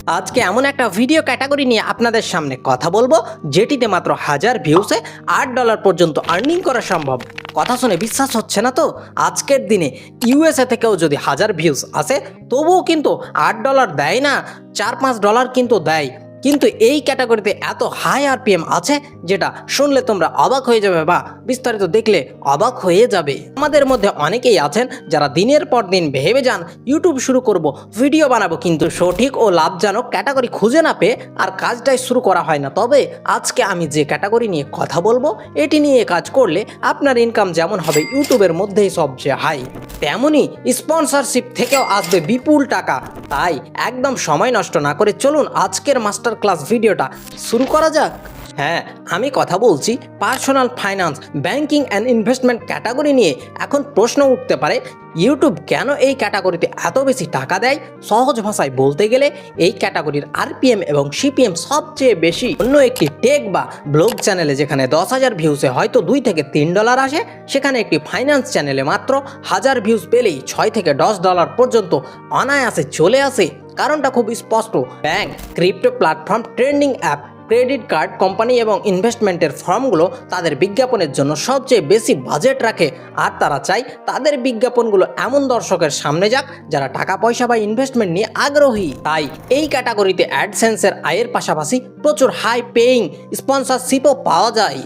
আজকে এমন একটা ভিডিও ক্যাটাগরি নিয়ে আপনাদের সামনে কথা বলবো যেটিতে মাত্র 1000 ভিউসে $8 পর্যন্ত আর্নিং করা সম্ভব। কথা শুনে বিশ্বাস হচ্ছে না তো? আজকের দিনে ইউএসএ থেকেও যদি 1000 ভিউস আসে তবুও কিন্তু $8 দেয় না, $4-5 কিন্তু দেয়। কিন্তু এই ক্যাটাগরিতে এত হাই আরপিএম আছে যেটা শুনলে তোমরা অবাক হয়ে যাবে বা বিস্তারিত দেখলে অবাক হয়ে যাবে। আমাদের মধ্যে অনেকেই আছেন যারা দিনের পর দিন ভেবে যান ইউটিউব শুরু করব, ভিডিও বানাবো, কিন্তু সঠিক ও লাভজনক ক্যাটাগরি খুঁজে না পেয়ে আর কাজটাই শুরু করা হয় না। তবে আজকে আমি যে ক্যাটাগরি নিয়ে কথা বলবো এটি নিয়ে কাজ করলে আপনার ইনকাম যেমন হবে ইউটিউবের মধ্যেই সবচেয়ে হাই, তেমনই স্পন্সরশিপ থেকেও আসবে বিপুল টাকা। তাই একদম সময় নষ্ট না করে চলুন আজকের মাস্টার ক্লাস ভিডিওটা শুরু করা যাক। হ্যাঁ, আমি কথা বলছি personal finance, banking and investment category নিয়ে। এখন প্রশ্ন উঠতে পারে ইউটিউব কেন এই ক্যাটাগরিতে এত বেশি টাকা দেয়? সহজ ভাষায় বলতে গেলে এই ক্যাটাগরির আরপিএম এবং সিপিএম সবচেয়ে বেশি। অন্য একটি টেক বা ব্লগ চ্যানেলে যেখানে 10,000 ভিউসে হয়তো $2 থেকে $3 আসে, সেখানে একটি ফাইন্যান্স চ্যানেলে মাত্র 1000 ভিউস পেলেই $6 থেকে $10 পর্যন্ত অনায়াসে চলে আসে। কারণটা খুব স্পষ্ট, bank, crypto platform, trending app, credit card company এবং ইনভেস্টমেন্টের ফার্মগুলো তাদের বিজ্ঞাপনের জন্য সবচেয়ে বেশি বাজেট রাখে, আর তারা চায় তাদের বিজ্ঞাপনগুলো এমন দর্শকের সামনে যাক যারা টাকা পয়সা বা ইনভেস্টমেন্ট নিয়ে আগ্রহী। তাই এই ক্যাটাগরিতে অ্যাডসেন্সের আয়ের পাশাপাশি প্রচুর হাই পেইং স্পন্সরশিপও পাওয়া যায়।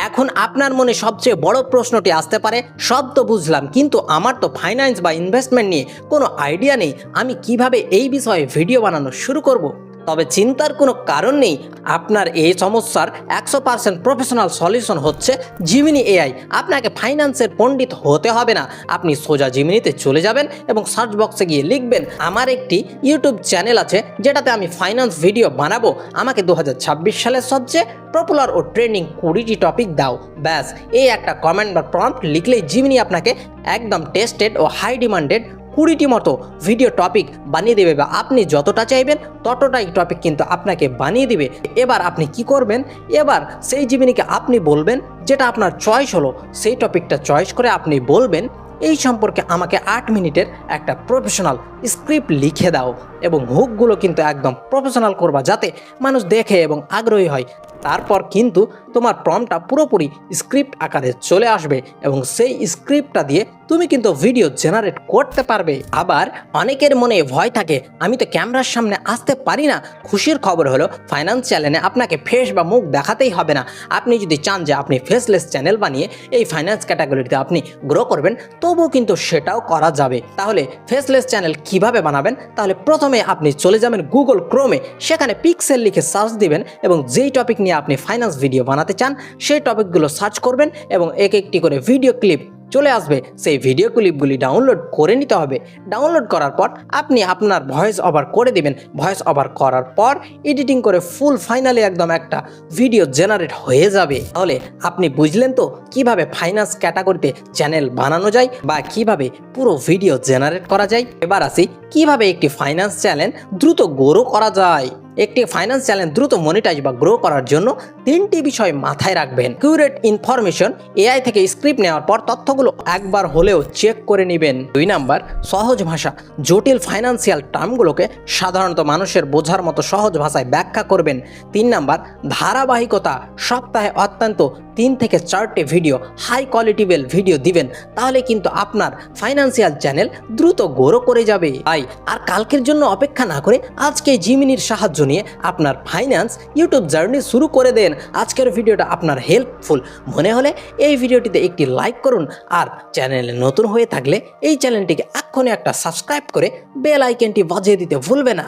এখন আপনার মনে সবচেয়ে বড় প্রশ্নটি আসতে পারে, সব তো বুঝলাম, কিন্তু আমার তো ফাইন্যান্স বা ইনভেস্টমেন্ট নিয়ে কোনো আইডিয়া নেই, আমি কিভাবে এই বিষয়ে ভিডিও বানানো শুরু করব? তবে চিন্তার কোনো কারণ নেই, আপনার এই সমস্যার 100% প্রফেশনাল সলিউশন হচ্ছে জিমিনি এআই। আপনাকে ফাইন্যান্সের পণ্ডিত হতে হবে না, আপনি সোজা জিমিনিতে চলে যাবেন এবং সার্চ বক্সে গিয়ে লিখবেন আমার একটি ইউটিউব চ্যানেল আছে যেটাতে আমি ফাইন্যান্স ভিডিও বানাবো, আমাকে 2026 সালের সবচেয়ে পপুলার ও ট্রেন্ডিং 20টি টপিক দাও। ব্যাস, এই একটা কমেন্ট বা প্রম্পট লিখলেই জিমিনি আপনাকে একদম টেস্টেড ও হাই ডিমান্ডেড 20টি মতো ভিডিও টপিক বানিয়ে দেবে, বা আপনি যতটা চাইবেন ততটাই টপিক কিন্তু আপনাকে বানিয়ে দিবে। এবার আপনি কি করবেন, এবার সেই জিমিনিকে আপনি বলবেন যেটা আপনার চয়েস হলো, সেই টপিকটা চয়েস করে আপনি বলবেন এই সম্পর্কে আমাকে 8 মিনিটের একটা প্রফেশনাল স্ক্রিপ্ট লিখে দাও, এবং হুকগুলো কিন্তু একদম প্রফেশনাল করবা যাতে মানুষ দেখে এবং আগ্রহী হয়। তারপর কিন্তু তোমার প্রম্পটটা পুরোপুরি স্ক্রিপ্ট আকারে চলে আসবে এবং সেই স্ক্রিপ্টটা দিয়ে তুমি কিন্তু ভিডিও জেনারেট করতে পারবে। আবার অনেকের মনে ভয় থাকে আমি তো ক্যামেরার সামনে আসতে পারি না। খুশির খবর হলো ফাইন্যান্স চ্যানেলে আপনাকে ফেস বা মুখ দেখাতেই হবে না। আপনি যদি চান যে আপনি ফেসলেস চ্যানেল বানিয়ে এই ফাইন্যান্স ক্যাটাগরিতে আপনি গ্রো করবেন, তবুও কিন্তু সেটাও করা যাবে। তাহলে ফেসলেস চ্যানেল কিভাবে বানাবেন? তাহলে প্রথমে আপনি চলে যাবেন গুগল ক্রোমে, সেখানে পিক্সেল লিখে সার্চ দিবেন এবং যেই টপিক নিয়ে আপনি ফাইন্যান্স ভিডিও বানাতে চান সেই টপিকগুলো সার্চ করবেন এবং এক একটি করে ভিডিও ক্লিপ চলে আসবে। সেই ভিডিও ক্লিপগুলি ডাউনলোড করে নিতে হবে। ডাউনলোড করার পর আপনি আপনার ভয়েস ওভার করে দিবেন। ভয়েস ওভার করার পর এডিটিং করে ফুল ফাইনালি একদম একটা ভিডিও জেনারেট হয়ে যাবে। তাহলে আপনি বুঝলেন তো কিভাবে ফাইন্যান্স ক্যাটাগরিতে চ্যানেল বানানো যায় বা কিভাবে পুরো ভিডিও জেনারেট করা যায়। এবার আসি কিভাবে একটি ফাইন্যান্স চ্যানেল দ্রুত গ্রো করা যায়। একটি ফাইন্যান্স চ্যানেল দ্রুত মনিটাইজ বা গ্রো করার জন্য 3টি বিষয় মাথায় রাখবেন। কিউরেট ইনফরমেশন, এআই থেকে স্ক্রিপ্ট নেওয়ার পর তথ্যগুলো একবার হলেও চেক করে নেবেন। 2 নাম্বার, সহজ ভাষা, জটিল ফাইন্যান্সিয়াল টার্মগুলোকে সাধারণত মানুষের বোঝার মতো সহজ ভাষায় ব্যাখ্যা করবেন। 3 নাম্বার, ধারাবাহিকতা, সপ্তাহে অত্যন্ত 3 থেকে 4টে ভিডিও, হাই কোয়ালিটিবেল ভিডিও দিবেন, তাহলে কিন্তু আপনার ফাইন্যান্সিয়াল চ্যানেল দ্রুত গ্রো করে যাবে। আর কালকের জন্য অপেক্ষা না করে আজকে জিমিনির সাহায্য নিয়ে আপনার ফাইন্যান্স ইউটিউব জার্নি শুরু করে দেন। আজকের ভিডিওটা আপনার হেল্পফুল মনে হলে এই ভিডিওটিতে একটি লাইক করুন, আর চ্যানেলে নতুন হয়ে থাকলে এই চ্যানেলটিকে এক্ষুনি একটা সাবস্ক্রাইব করে বেল আইকনটি বাজিয়ে দিতে ভুলবে না।